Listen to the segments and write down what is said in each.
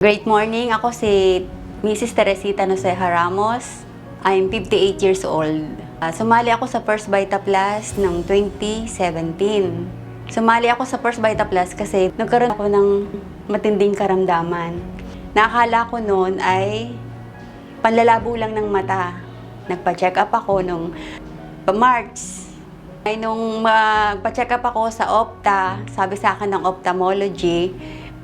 Great morning, ako si Mrs. Teresita Noceja Ramos. I'm 58 years old. Sumali ako sa First Vita Plus ng 2017. Sumali ako sa First Vita Plus kasi nagkaroon ako ng matinding karamdaman. Nakakala ko noon ay panlalabo lang ng mata. Nagpa-check up ako nung March. Ay nung magpa-check up ako sa Opta, sabi sa akin ng ophthalmology,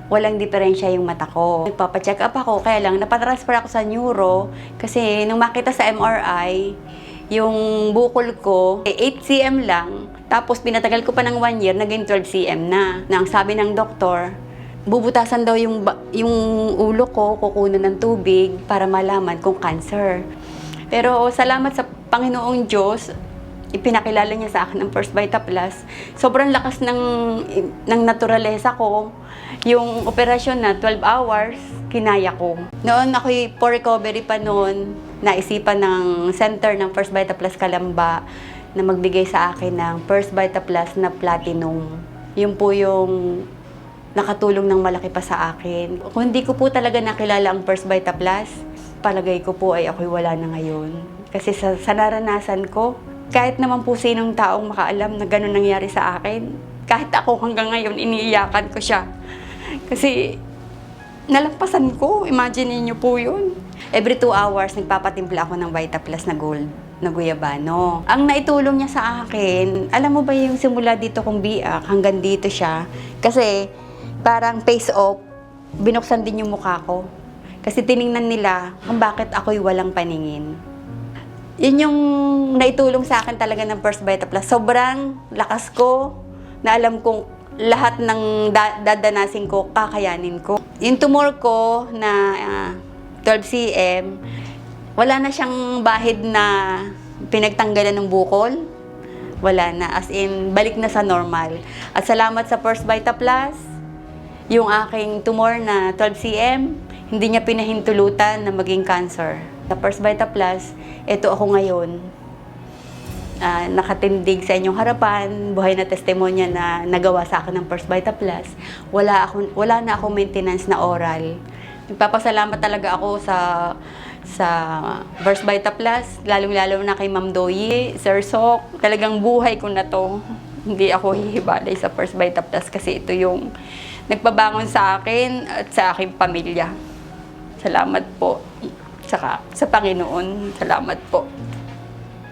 walang diferensya yung mata ko. Nagpapa-check up ako, kaya lang napatransfer ako sa neuro kasi nung makita sa MRI, yung bukol ko, 8 cm lang. Tapos pinatagal ko pa ng 1 year, naging 12 cm na. Na ang sabi ng doktor, bubutasan daw yung ulo ko, kukunan ng tubig para malaman kung cancer. Pero salamat sa Panginoong Diyos, ipinakilala niya sa akin ng First Vita Plus. Sobrang lakas ng naturalesa ko. Yung operasyon na 12 hours, kinaya ko. Noon ako'y for recovery pa noon, naisipan ng center ng First Vita Plus Calamba na magbigay sa akin ng First Vita Plus na Platinum. Yun po yung nakatulong ng malaki pa sa akin. Kung hindi ko po talaga nakilala ang First Vita Plus, palagay ko po ay ako'y wala na ngayon. Kasi sa naranasan ko, kahit naman po sinong taong makaalam na gano'n nangyari sa akin, kahit ako hanggang ngayon, iniiyakan ko siya. Kasi nalampasan ko, imagine niyo po yun. Every 2 hours, nagpapatimpla ako ng Vita Plus na gold, na guyabano. Ang naitulong niya sa akin, alam mo ba yung simula dito kong biak, hanggang dito siya. Kasi parang face off, binuksan din yung mukha ko. Kasi tiningnan nila kung bakit ako'y walang paningin. Yun yung naitulong sa akin talaga ng First Vita Plus. Sobrang lakas ko na alam kong lahat ng dadanasin ko, kakayanin ko. Yung tumor ko na 12 cm, wala na siyang bahid na pinagtanggalan ng bukol. Wala na. As in, balik na sa normal. At salamat sa First Vita Plus, yung aking tumor na 12 cm, hindi niya pinahintulutan na maging cancer. Sa First Vita Plus, ito ako ngayon. Nakatindig sa inyong harapan, buhay na testimonya na nagawa sa akin ng First Vita Plus. Wala na akong maintenance na oral. Nagpapasalamat talaga ako sa First Vita Plus, lalong-lalo na kay Ma'am Doyi, Sir Sok. Talagang buhay ko na to. Hindi ako hihibalay sa First Vita Plus kasi ito yung nagpabangon sa akin at sa aking pamilya. Salamat po. Saka sa Panginoon, salamat po.